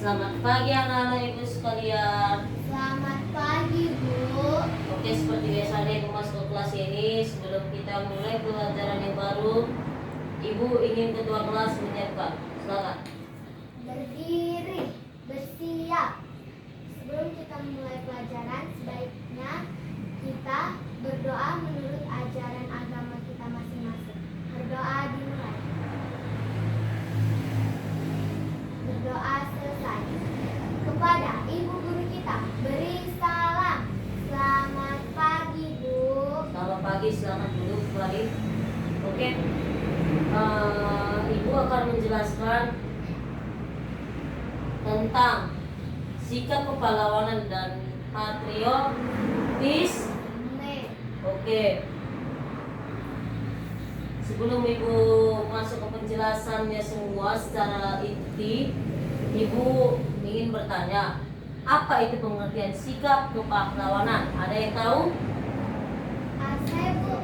Selamat pagi anak-anak ibu sekalian. Selamat pagi, Bu. Oke, seperti biasa ibu masuk ke kelas ini. Sebelum kita mulai pelajaran yang baru, ibu ingin ketua kelas menyiapkan. Silakan. Berdiri, bersiap. Sebelum kita mulai pelajaran, sebaiknya kita berdoa menurut ajaran agama kita masing-masing. Berdoa dimulai. Berdoa selesai. Kepada ibu guru kita, beri salam. Selamat pagi, Bu. Selamat pagi, selamat duduk kembali. Oke, ibu akan menjelaskan tentang sikap kepahlawanan dan patriotis. Oke. Sebelum ibu masuk ke penjelasannya semua secara inti, ibu ingin bertanya, apa itu pengertian sikap kepahlawanan? Ada yang tahu? Saya, Bu.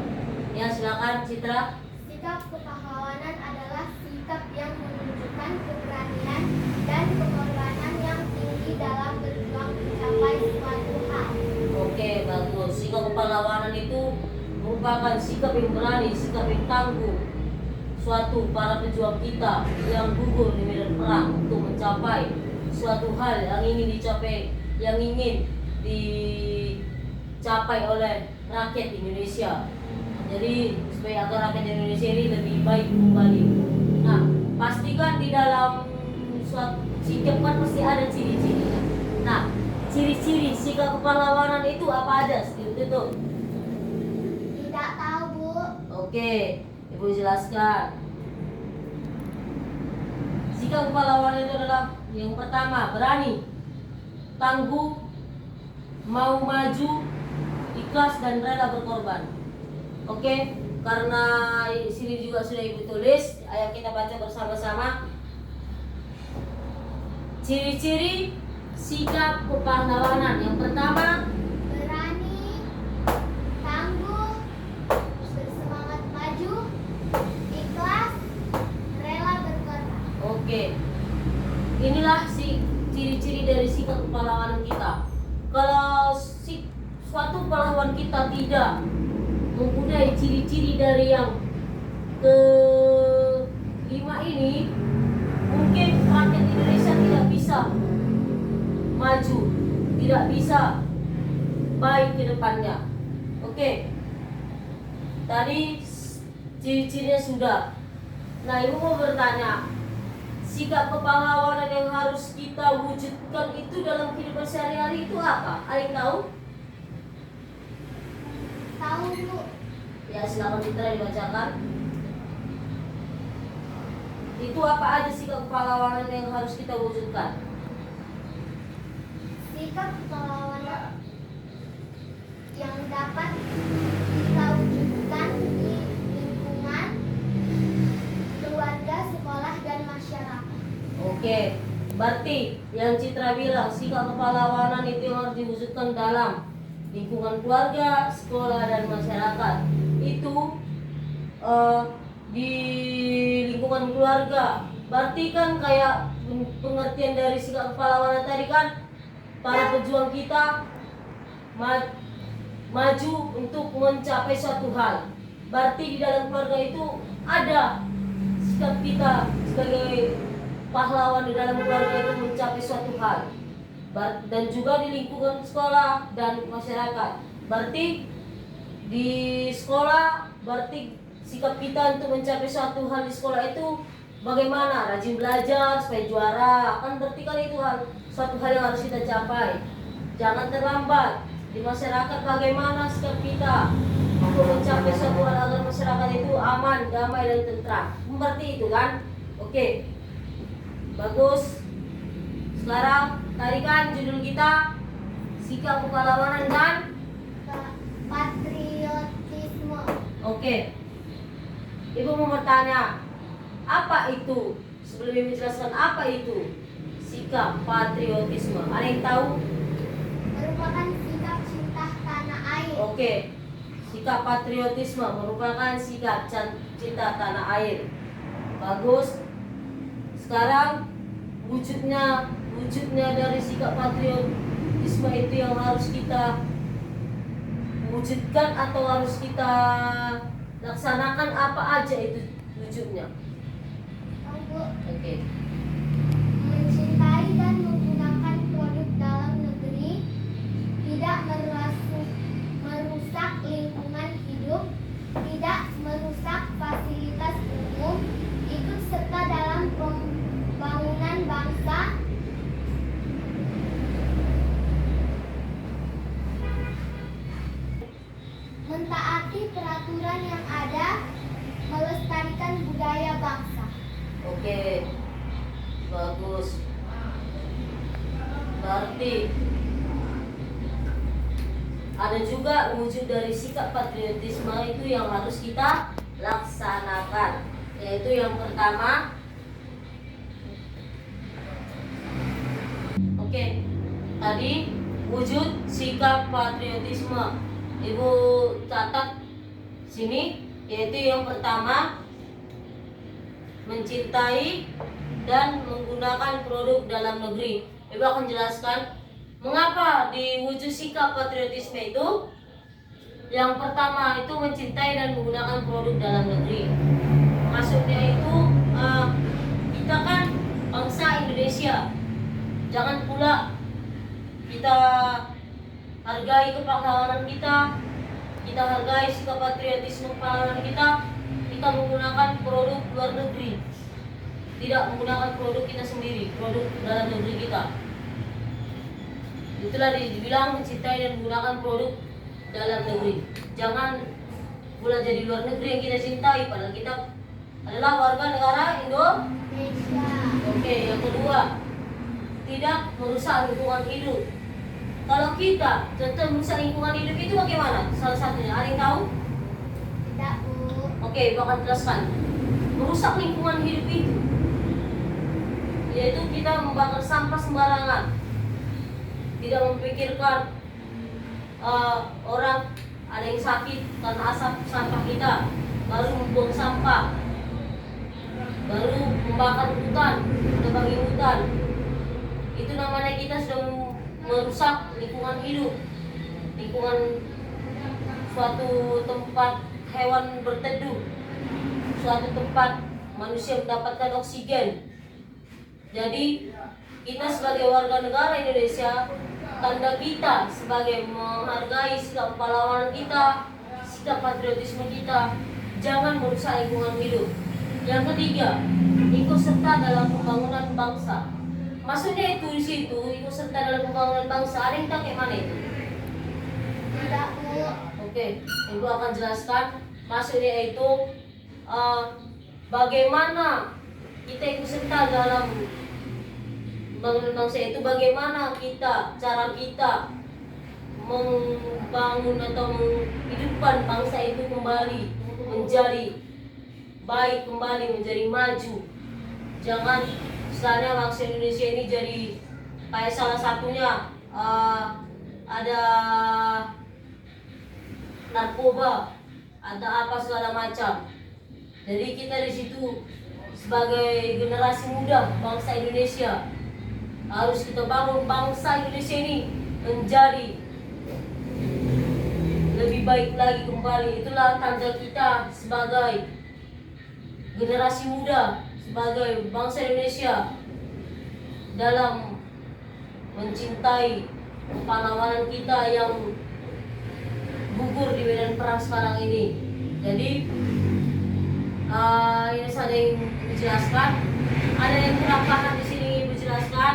Ya, silakan Citra. Sikap kepahlawanan adalah sikap yang menunjukkan keberanian dan pengorbanan yang tinggi dalam berjuang mencapai suatu hal. Oke, bagus. Sikap kepahlawanan itu merupakan sikap yang berani, sikap yang tangguh suatu para pejuang kita yang gugur di medan perang untuk mencapai suatu hal yang ingin dicapai oleh rakyat Indonesia. Jadi supaya agar rakyat Indonesia ini lebih baik kembali. Nah, pastikan di dalam suatu sikap kan pasti ada ciri-cirinya. Nah, ciri-ciri sikap kepahlawanan itu apa aja? Itu. Tidak tahu, Bu. Oke, ibu jelaskan. Sikap kepahlawanan itu adalah yang pertama, berani, tangguh, mau maju, ikhlas dan rela berkorban. Oke, karena sini juga sudah ibu tulis, ayo kita baca bersama-sama. Ciri-ciri sikap kepahlawanan. Yang pertama, Berani, tangguh, bersemangat maju, ikhlas, rela berkorban. oke. Inilah ciri-ciri dari sikap kepahlawanan kita. Kalau suatu pahlawan kita tidak mempunyai ciri-ciri dari yang kelima ini, mungkin rakyat Indonesia tidak bisa maju, tidak bisa baik ke depannya. Oke. Tadi ciri-cirinya sudah. Nah, ibu mau bertanya, sikap kepahlawanan yang harus kita wujudkan itu dalam kehidupan sehari-hari itu apa? Ada yang tahu? Tahu, Bu. Ya, silakan Citra dibacakan. Itu apa aja sikap kepahlawanan yang harus kita wujudkan? Sikap kepahlawanan yang dapat kita wujudkan di lingkungan, keluarga, sekolah, dan masyarakat. Oke, berarti yang Citra bilang sikap kepahlawanan itu yang harus diwujudkan dalam lingkungan keluarga, sekolah, dan masyarakat. Itu di lingkungan keluarga, berarti kan kayak pengertian dari sikap kepahlawanan tadi kan, para pejuang kita maju untuk mencapai suatu hal. Berarti di dalam keluarga itu ada sikap kita sebagai pahlawan di dalam keluarga itu mencapai suatu hal. Dan juga di lingkungan sekolah dan masyarakat. Berarti di sekolah, berarti sikap kita untuk mencapai suatu hal di sekolah itu bagaimana? Rajin belajar supaya juara. Kan berarti kan itu suatu hal yang harus kita capai. Jangan terlambat. Di masyarakat bagaimana sikap kita untuk mencapai suatu hal agar masyarakat itu aman, damai dan tentram. Berarti itu kan? Oke. Bagus. Sekarang tadi kan judul kita sikap kepahlawanan dan Patriotisme. oke. Ibu mau bertanya, apa itu? Sebelum ibu menjelaskan apa itu sikap patriotisme, ada yang tahu? Merupakan sikap cinta tanah air. Oke. Sikap patriotisme merupakan sikap cinta tanah air. Bagus. Sekarang wujudnya dari sikap patriotisme itu yang harus kita wujudkan atau harus kita laksanakan, apa aja itu wujudnya? Tahu, Bu. Oke. Mencintai dan menggunakan produk dalam negeri, tidak merusak lingkungan hidup, tidak merusak fasilitas umum, ikut serta dalam pembangunan bangsa, mentaati peraturan yang ada, melestarikan budaya bangsa. Oke, bagus. Berarti ada juga wujud dari sikap patriotisme itu yang harus kita laksanakan, yaitu yang pertama. Oke, tadi wujud sikap patriotisme, Ibu catat sini, yaitu yang pertama mencintai dan menggunakan produk dalam negeri. Ibu akan jelaskan mengapa di wujud sikap patriotisme itu yang pertama itu mencintai dan menggunakan produk dalam negeri. Maksudnya itu kita kan bangsa Indonesia, jangan pula kita hargai kepahlawanan kita hargai sikap patriotisme kepahlawanan kita menggunakan produk luar negeri, tidak menggunakan produk kita sendiri, produk dalam negeri kita. Itulah dibilang mencintai dan menggunakan produk dalam negeri. Jangan pula jadi luar negeri yang kita cintai, padahal kita adalah warga negara Indonesia. Oke, yang kedua, tidak merusak lingkungan hidup. Kalau kita contoh merusak lingkungan hidup itu bagaimana? Salah satunya, ada yang tahu? Tidak, Bu. Oke, Ibu akan jelaskan. Merusak lingkungan hidup itu yaitu kita membakar sampah sembarangan, tidak memikirkan orang ada yang sakit karena asap sampah kita, baru membuang sampah, baru membakar hutan, menebang hutan. Itu namanya kita sudah merusak lingkungan hidup, lingkungan suatu tempat hewan berteduh, suatu tempat manusia mendapatkan oksigen. Jadi kita sebagai warga negara Indonesia, tanda kita sebagai menghargai sikap pahlawanan kita, sikap patriotisme kita, jangan merusak lingkungan hidup. Yang ketiga, ikut serta dalam pembangunan bangsa. Maksudnya itu di situ ikut serta dalam pembangunan bangsa, ada yang tak kayak mana itu? Tidak, Bu. Oke, Ibu akan jelaskan. Maksudnya itu bagaimana kita ikut serta dalam pembangunan bangsa itu, bagaimana cara kita membangun atau menghidupkan bangsa itu kembali menjadi baik, kembali menjadi maju. Jangan misalnya bangsa Indonesia ini jadi kayak salah satunya ada narkoba, ada apa segala macam. Jadi kita di situ sebagai generasi muda bangsa Indonesia harus kita bangun bangsa Indonesia ini menjadi lebih baik lagi kembali. Itulah tanda kita sebagai generasi muda, sebagai bangsa Indonesia dalam mencintai pahlawanan kita yang gugur di medan perang sekarang ini. Jadi ini saya yang dijelaskan. Ada yang kurang paham di sini Ibu jelaskan?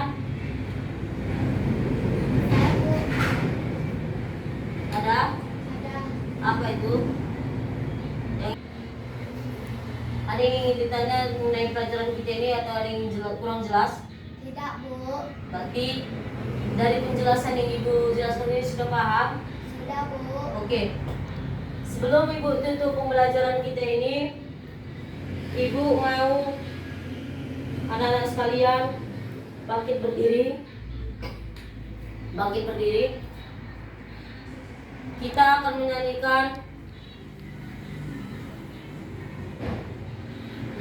Ada? Ada. Apa itu? Ada yang ingin ditanya mengenai pelajaran kita ini atau ada yang kurang jelas? Tidak, Bu. Berarti dari penjelasan yang Ibu jelaskan ini sudah paham? Sudah, Bu. Oke. Sebelum Ibu tutup pembelajaran kita ini, Ibu mau anak-anak sekalian bangkit berdiri. Bangkit berdiri. Kita akan menyanyikan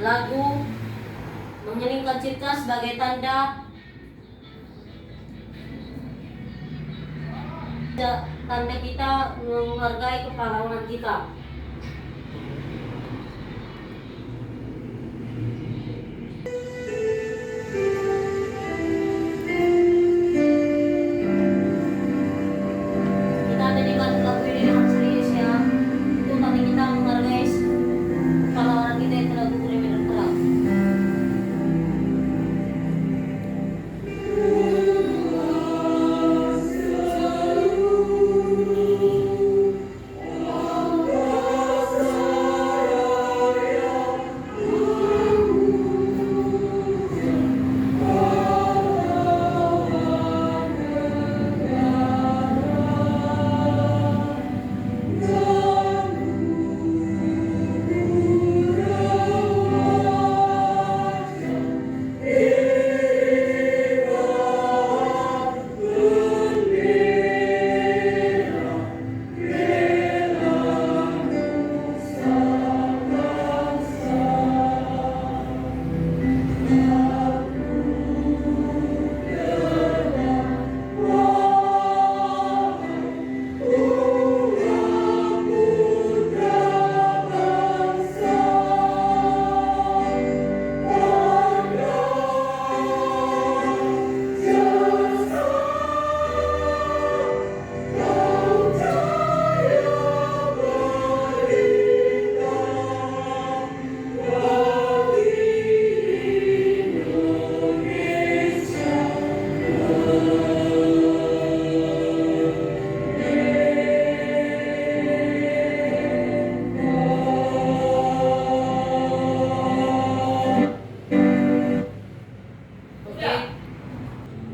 lagu Mengeningkan Cipta sebagai tanda Tanda kita menghargai kepahlawanan kita. Kita nyanyikan lagu ini dengan serius ya. Itu tanda kita menghargai kepahlawanan kita yang telah gugur di medan perang.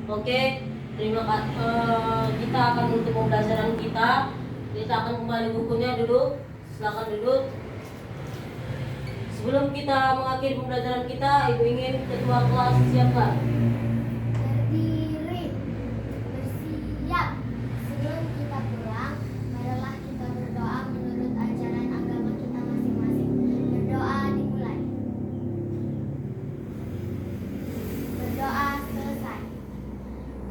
Oke, terima kasih. Kita akan menutup pembelajaran kita. Kita akan kembali bukunya dulu. Silakan duduk. Sebelum kita mengakhiri pembelajaran kita, Ibu ingin ketua kelas siapkan. Berdiri, bersiap. Sebelum kita pulang, marilah kita berdoa menurut ajaran agama kita masing-masing. Berdoa dimulai. Berdoa selesai.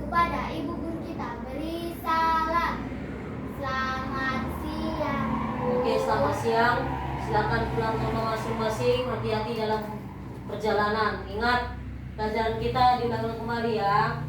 Kepada Ibu Guru kita beri salam. Selamat siang. Oke, selamat siang. Silakan pulang ke rumah masing-masing. Hati-hati dalam perjalanan. Ingat, pelajaran kita diulang kembali ya.